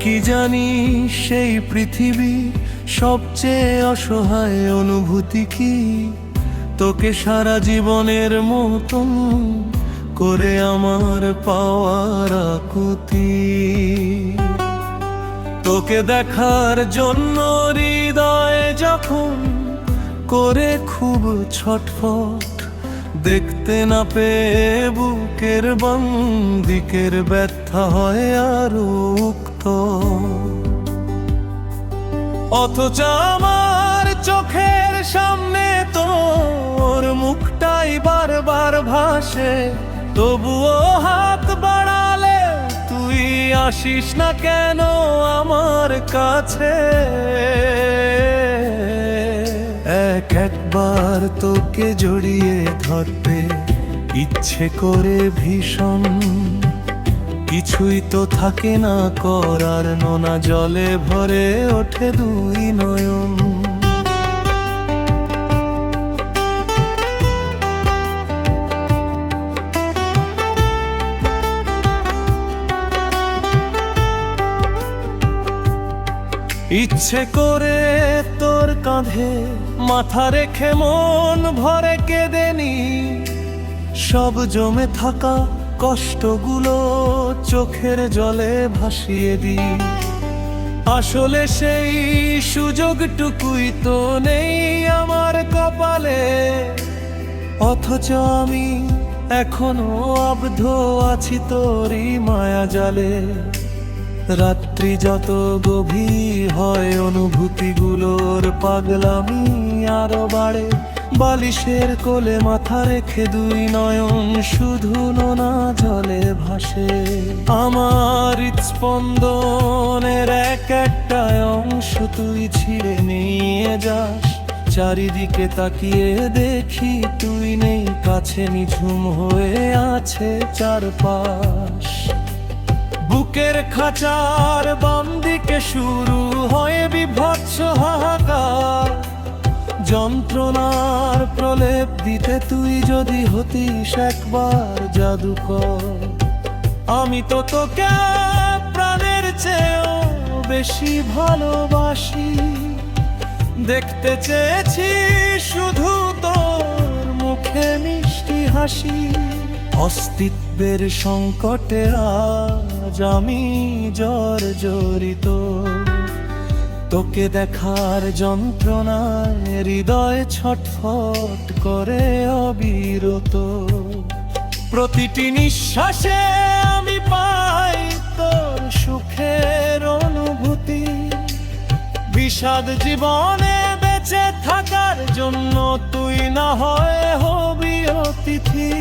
কি জানি সেই পৃথিবী সবচেয়ে অসহায় অনুভূতি কি তোকে সারা জীবনের মতন করে আমার পাওয়ার আকুতি তোকে দেখার জন্য হৃদয় যখন করে খুব ছটফট দেখতে না পেয়ে বুকের বাম দিকের ব্যথা হয় আরো উক্ত অথচ আমার চোখের সামনে তোর মুখটাই বারবার ভাসে তবুও হাত বাড়ালে তুই আসিস না কেন আমার কাছে একবার তোকে জড়িয়ে ধরতে ইচ্ছে করে ভীষণ কিছুই তো থাকে না করার নোনা জলে ভরে ওঠে দুই নয়ন ইচ্ছে করে তোর কাঁধে মাথা রেখে মন ভরে কেঁদেনি সব জমে থাকা কষ্টগুলো চোখের জলে ভাসিয়ে দিই আসলে সেই সুযোগটুকুই তো নেই আমার কপালে অথচ আমি এখনো আবদ্ধ আছি তোরই মায়া জালে রাত্রি যত গভীর হয় অনুভূতিগুলোর পাগলামি আরো বাড়ে বালিশের কোলে মাথা রেখে দুই নয়ন শুধু নোনা জলে ভাসে আমার হৃৎস্পন্দনের এক একটা অংশ তুই ছিঁড়ে নিয়ে যাস চারিদিকে তাকিয়ে দেখি তুই নেই কাছে নিঝুম হয়ে আছে চারপাশ বুকের খাঁচার বাম দিকে শুরু হয় বিভৎস হাহাকার যন্ত্রণার প্রলেপ দিতে তুই যদি হতিস একবার জাদুকর আমি তো তোকে প্রাণের চেয়েও বেশি ভালোবাসি দেখতে চেয়েছি শুধু তোর মুখে মিষ্টি হাসি অস্তিত্বের সংকটে আজ আমি জর্জরিত তোকে দেখার যন্ত্রণায় হৃদয় ছটফট করে অবিরত প্রতিটি নিঃশ্বাসে আমি পাই তোর সুখের অনুভূতি বিষাদ জীবনে বেঁচে থাকার জন্য তুই না হয় হবি অতিথি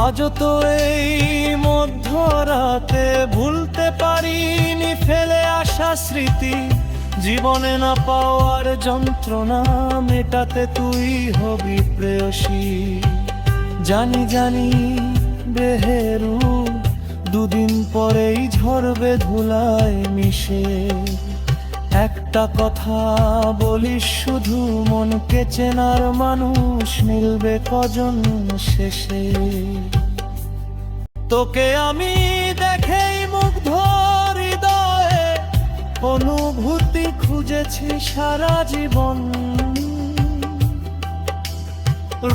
আজও তো এই মধ্যরাতে ভুলতে পারিনি ফেলে আসা স্মৃতি জীবনে না পাওয়ার যন্ত্রণা মেটাতে তুই হবি প্রেয়সী জানি জানি বেহেরু দুদিন পরেই ঝরবে ধুলায় মিশে একটা কথা বলিস শুধু মনকে চেনার মানুষ মিলবে কজন শেষে তোকে আমি দেখেই মুগ্ধ হৃদয়ে অনুভূতি খুঁজেছি সারা জীবন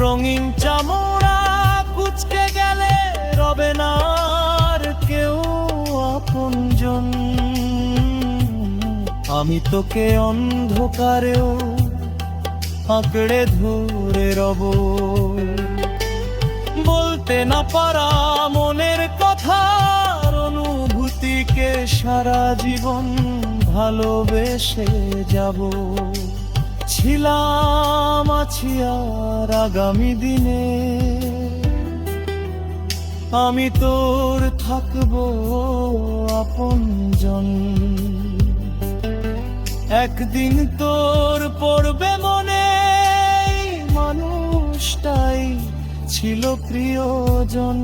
রঙিন চামড়া কুচকে গেলে রবে না আর কেউ আপনজন আমি তোকে অন্ধকারেও আঁকড়ে ধরে রব বলতে না পারা মনের কথার অনুভূতিকে সারা জীবন ভালোবেসে যাব ছিলাম আছি আর আগামী দিনে আমি তোর থাকবো আপনজন একদিন তোর পড়বে মনে এই মানুষটাই ছিল প্রিয়জন।